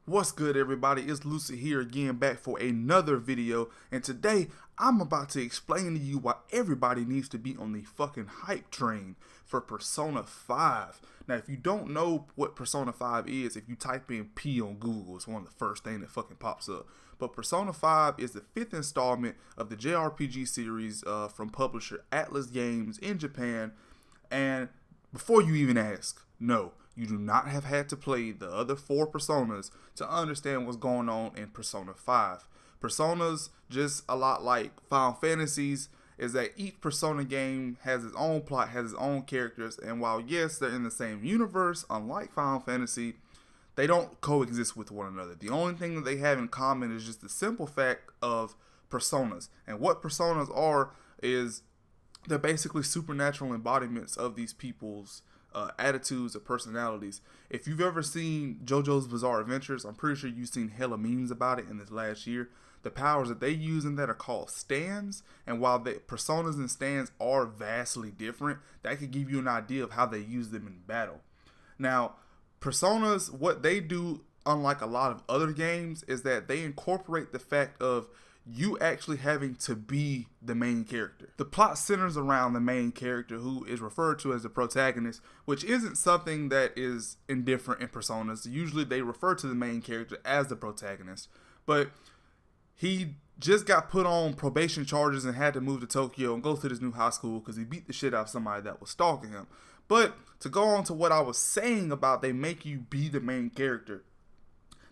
What's good, everybody? It's Luciid here again, back for another video, and today I'm about to explain to you why everybody needs to be on the fucking hype train for Persona 5. Now, if you don't know what Persona 5 is, if you type in P on Google, it's one of the first things that fucking pops up. But Persona 5 is the 5th installment of the JRPG series from publisher Atlas Games in Japan. And before you even ask, no, you do not have had to play the other 4 Personas to understand what's going on in Persona 5. Personas, just a lot like Final Fantasies, is that each Persona game has its own plot, has its own characters, and while yes, they're in the same universe, unlike Final Fantasy, they don't coexist with one another. The only thing that they have in common is just the simple fact of personas. And what personas are is they're basically supernatural embodiments of these people's attitudes or personalities. If you've ever seen JoJo's Bizarre Adventures, I'm pretty sure you've seen hella memes about it in this last year. The powers that they use in that are called stands, and while the personas and stands are vastly different, that could give you an idea of how they use them in battle. Now, personas, what they do, unlike a lot of other games, is that they incorporate the fact of you actually having to be the main character. The plot centers around the main character, who is referred to as the protagonist, which isn't something that is indifferent in Personas. Usually they refer to the main character as the protagonist, but he just got put on probation charges and had to move to Tokyo and go to this new high school because he beat the shit out of somebody that was stalking him. But to go on to what I was saying about they make you be the main character,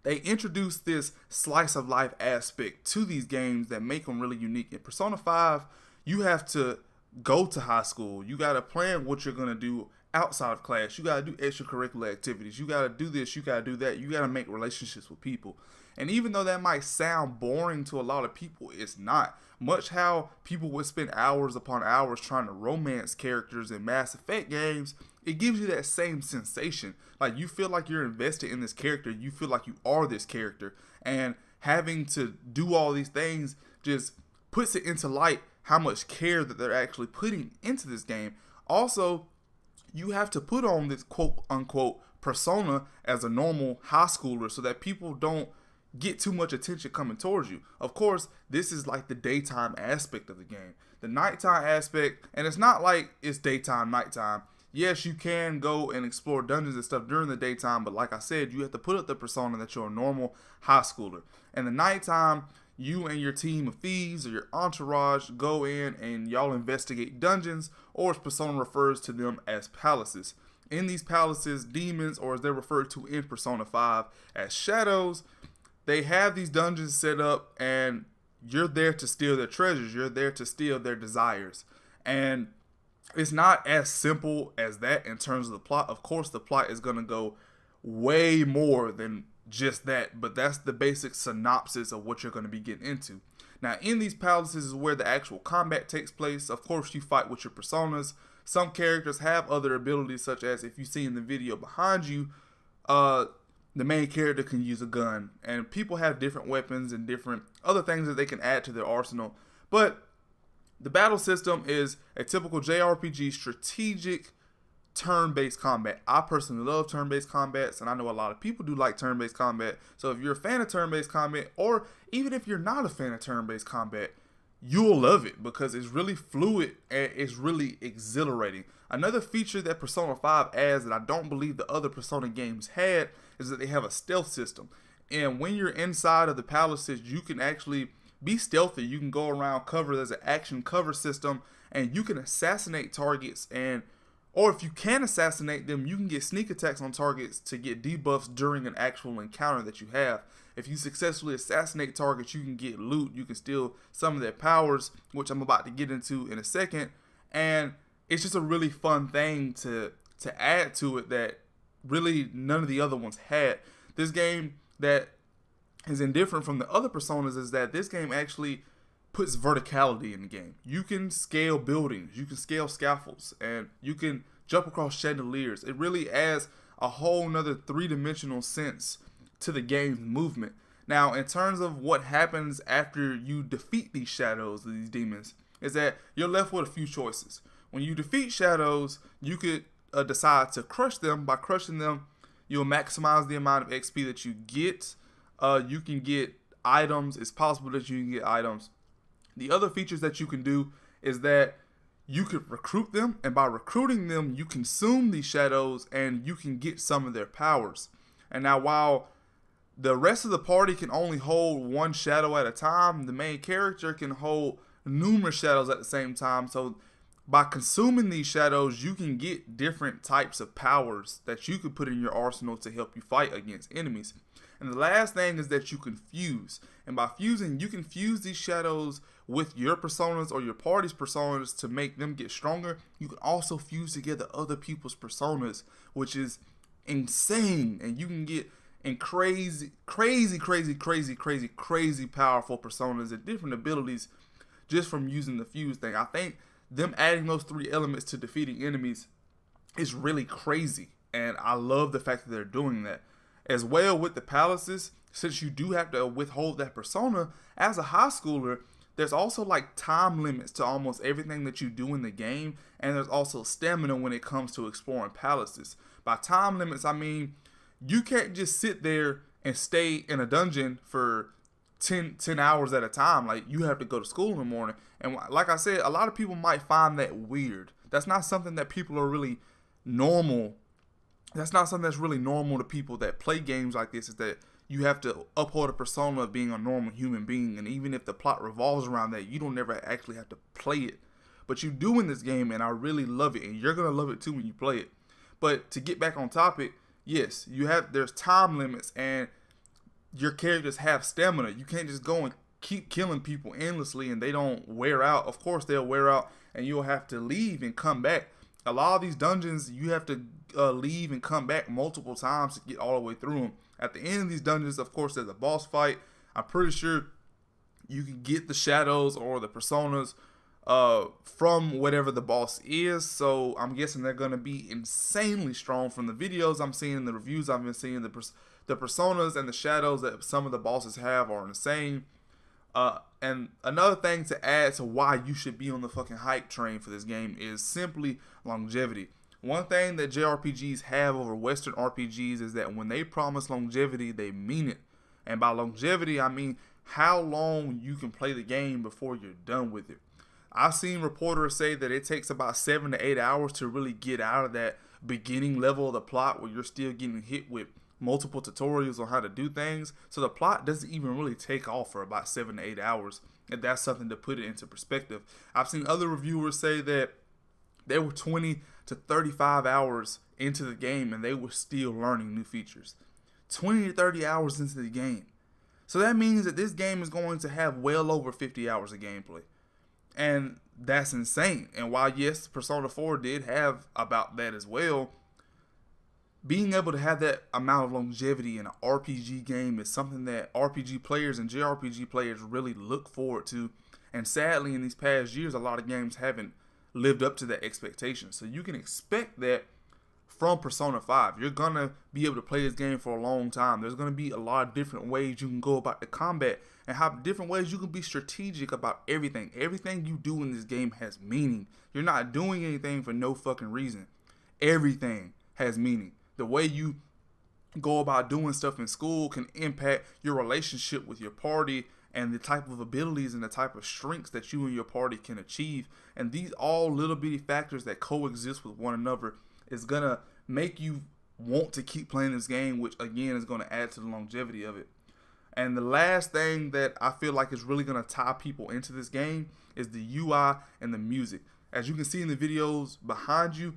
they introduce this slice of life aspect to these games that make them really unique. In Persona 5, you have to go to high school. You got to plan what you're going to do outside of class. You got to do extracurricular activities. You got to do this. You got to do that. You got to make relationships with people. And even though that might sound boring to a lot of people, it's not. Much how people would spend hours upon hours trying to romance characters in Mass Effect games, it gives you that same sensation. Like, you feel like you're invested in this character. You feel like you are this character. And having to do all these things just puts it into light how much care that they're actually putting into this game. Also, you have to put on this quote-unquote persona as a normal high schooler so that people don't get too much attention coming towards you. Of course, this is like the daytime aspect of the game. The nighttime aspect, and it's not like it's daytime, nighttime. Yes, you can go and explore dungeons and stuff during the daytime, but like I said, you have to put up the persona that you're a normal high schooler. And the nighttime, you and your team of thieves or your entourage go in and y'all investigate dungeons, or as Persona refers to them as palaces. In these palaces, demons, or as they're referred to in Persona 5 as shadows, they have these dungeons set up, and you're there to steal their treasures. You're there to steal their desires. And it's not as simple as that in terms of the plot. Of course, the plot is going to go way more than just that, but that's the basic synopsis of what you're going to be getting into. Now, in these palaces is where the actual combat takes place. Of course, you fight with your personas. Some characters have other abilities, such as if you see in the video behind you, the main character can use a gun, and people have different weapons and different other things that they can add to their arsenal. But the battle system is a typical JRPG strategic turn-based combat. I personally love turn-based combats, and I know a lot of people do like turn-based combat. So if you're a fan of turn-based combat, or even if you're not a fan of turn-based combat, you'll love it because it's really fluid and it's really exhilarating. Another feature that Persona 5 adds that I don't believe the other Persona games had is that they have a stealth system. And when you're inside of the palaces, you can actually be stealthy. You can go around cover. There's an action cover system, and you can assassinate targets, or if you can assassinate them, you can get sneak attacks on targets to get debuffs during an actual encounter that you have. If you successfully assassinate targets, you can get loot. You can steal some of their powers, which I'm about to get into in a second. And it's just a really fun thing to add to it that really none of the other ones had. This game that is indifferent from the other Personas is that this game actually puts verticality in the game. You can scale buildings, you can scale scaffolds, and you can jump across chandeliers. It really adds a whole nother three-dimensional sense to the game's movement. Now, in terms of what happens after you defeat these shadows, these demons, is that you're left with a few choices. When you defeat shadows, you could decide to crush them. By crushing them, You'll maximize the amount of XP that you get. You can get items. It's possible that you can get items. The other features that you can do is that you could recruit them, and by recruiting them, you consume these shadows and you can get some of their powers. And now, while the rest of the party can only hold one shadow at a time, the main character can hold numerous shadows at the same time. So by consuming these shadows, you can get different types of powers that you could put in your arsenal to help you fight against enemies. And the last thing is that you can fuse. And by fusing, you can fuse these shadows with your personas or your party's personas to make them get stronger. You can also fuse together other people's personas, which is insane. And you can get in crazy powerful personas and different abilities just from using the fuse thing. I think them adding those 3 elements to defeating enemies is really crazy. And I love the fact that they're doing that. As well with the palaces, since you do have to withhold that persona, as a high schooler, there's also like time limits to almost everything that you do in the game. And there's also stamina when it comes to exploring palaces. By time limits, I mean, you can't just sit there and stay in a dungeon for 10 hours at a time. Like, you have to go to school in the morning. And like I said, a lot of people might find that weird. That's not something that people are really normal. That's not something that's really normal to people that play games like this, is that you have to uphold a persona of being a normal human being. And even if the plot revolves around that, you don't ever actually have to play it. But you do in this game, and I really love it. And you're going to love it too when you play it. But to get back on topic, yes, there's time limits, and your characters have stamina. You can't just go and keep killing people endlessly and they don't wear out. Of course they'll wear out and you'll have to leave and come back. A lot of these dungeons, you have to leave and come back multiple times to get all the way through them. At the end of these dungeons, of course, there's a boss fight. I'm pretty sure you can get the shadows or the personas from whatever the boss is. So I'm guessing they're going to be insanely strong. From the videos I'm seeing, the reviews I've been seeing, the personas and the shadows that some of the bosses have are insane. And another thing to add to why you should be on the fucking hype train for this game is simply longevity. One thing that JRPGs have over Western RPGs is that when they promise longevity, they mean it. And by longevity, I mean how long you can play the game before you're done with it. I've seen reporters say that it takes about 7 to 8 hours to really get out of that beginning level of the plot where you're still getting hit with multiple tutorials on how to do things. So the plot doesn't even really take off for about 7 to 8 hours. And that's something to put it into perspective. I've seen other reviewers say that they were 20 to 35 hours into the game and they were still learning new features. 20 to 30 hours into the game. So that means that this game is going to have well over 50 hours of gameplay. And that's insane. And while yes, Persona 4 did have about that as well, being able to have that amount of longevity in an RPG game is something that RPG players and JRPG players really look forward to. And sadly, in these past years, a lot of games haven't lived up to that expectation. So you can expect that from Persona 5. You're going to be able to play this game for a long time. There's going to be a lot of different ways you can go about the combat and how different ways you can be strategic about everything. Everything you do in this game has meaning. You're not doing anything for no fucking reason. Everything has meaning. The way you go about doing stuff in school can impact your relationship with your party and the type of abilities and the type of strengths that you and your party can achieve. And these all little bitty factors that coexist with one another is going to make you want to keep playing this game, which again is going to add to the longevity of it. And the last thing that I feel like is really going to tie people into this game is the UI and the music. As you can see in the videos behind you,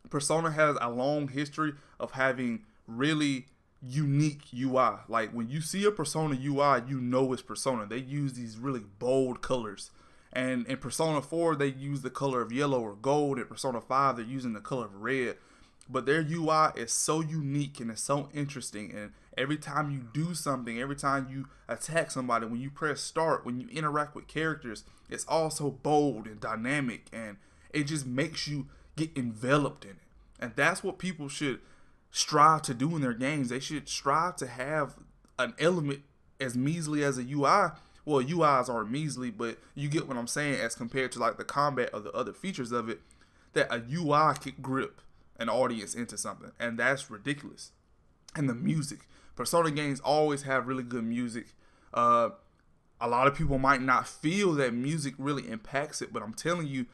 Persona has a long history of having really unique UI. Like when you see a Persona UI, you know it's Persona. They use these really bold colors. And in Persona 4, they use the color of yellow or gold. In Persona 5, they're using the color of red. But their UI is so unique and it's so interesting. And every time you do something, every time you attack somebody, when you press start, when you interact with characters, it's all so bold and dynamic. And it just makes you get enveloped in it. And that's what people should strive to do in their games. They should strive to have an element as measly as a UI. Well, UIs are measly, but you get what I'm saying as compared to like the combat or the other features of it, that a UI could grip an audience into something. And that's ridiculous. and the music. Persona games always have really good music. A lot of people might not feel that music really impacts it, but I'm telling you,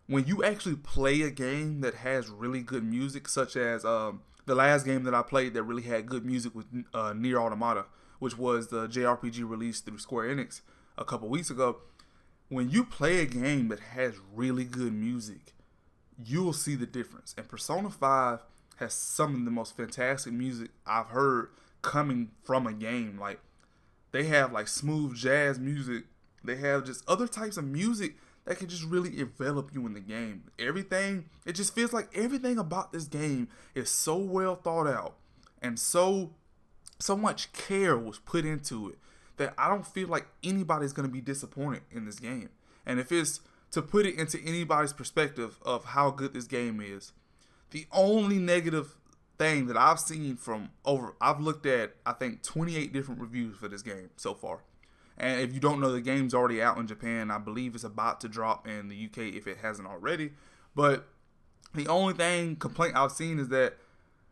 when you actually play a game that has really good music, such as the last game that I played that really had good music was Nier Automata, which was the JRPG released through Square Enix a couple weeks ago. When you play a game that has really good music, you'll see the difference. And Persona 5 has some of the most fantastic music I've heard coming from a game. Like, they have like smooth jazz music. They have just other types of music that can just really envelop you in the game. Everything, it just feels like everything about this game is so well thought out, and so much care was put into it that I don't feel like anybody's going to be disappointed in this game. And if it's to put it into anybody's perspective of how good this game is, the only negative thing that I've seen I've looked at, I think, 28 different reviews for this game so far. And if you don't know, the game's already out in Japan. I believe it's about to drop in the UK if it hasn't already. But the only complaint I've seen is that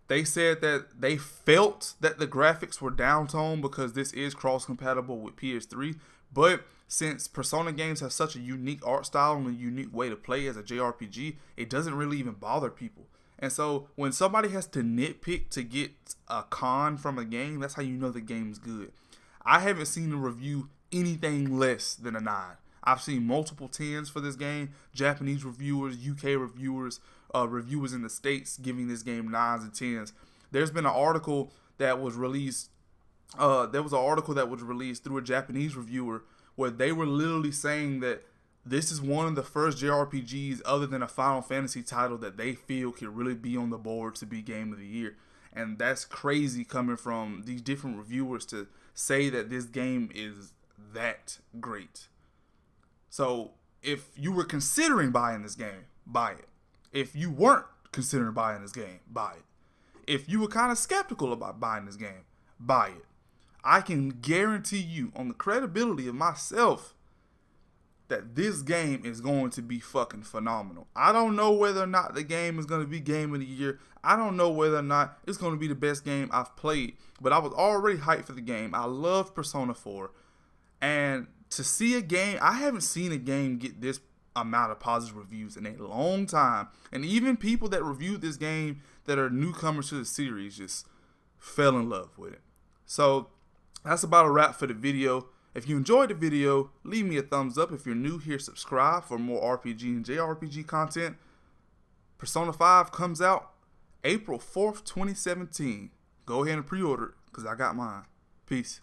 they said that they felt that the graphics were downtoned because this is cross-compatible with PS3. But since Persona games have such a unique art style and a unique way to play as a JRPG, it doesn't really even bother people. And so when somebody has to nitpick to get a con from a game, that's how you know the game's good. I haven't seen a review anything less than a 9. I've seen multiple 10s for this game. Japanese reviewers, UK reviewers, reviewers in the States giving this game 9s and 10s. There's been an article that was released. There was an article that was released through a Japanese reviewer where they were literally saying that this is one of the first JRPGs other than a Final Fantasy title that they feel could really be on the board to be Game of the Year. And that's crazy coming from these different reviewers to say that this game is that great. So if you were considering buying this game, buy it. If you weren't considering buying this game, buy it. If you were kind of skeptical about buying this game, buy it. I can guarantee you on the credibility of myself that this game is going to be fucking phenomenal. I don't know whether or not the game is going to be Game of the Year. I don't know whether or not it's going to be the best game I've played. But I was already hyped for the game. I love Persona 4. And to see a game, I haven't seen a game get this amount of positive reviews in a long time. And even people that reviewed this game that are newcomers to the series just fell in love with it. So that's about a wrap for the video. If you enjoyed the video, leave me a thumbs up. If you're new here, subscribe for more RPG and JRPG content. Persona 5 comes out April 4th, 2017. Go ahead and pre-order it because I got mine. Peace.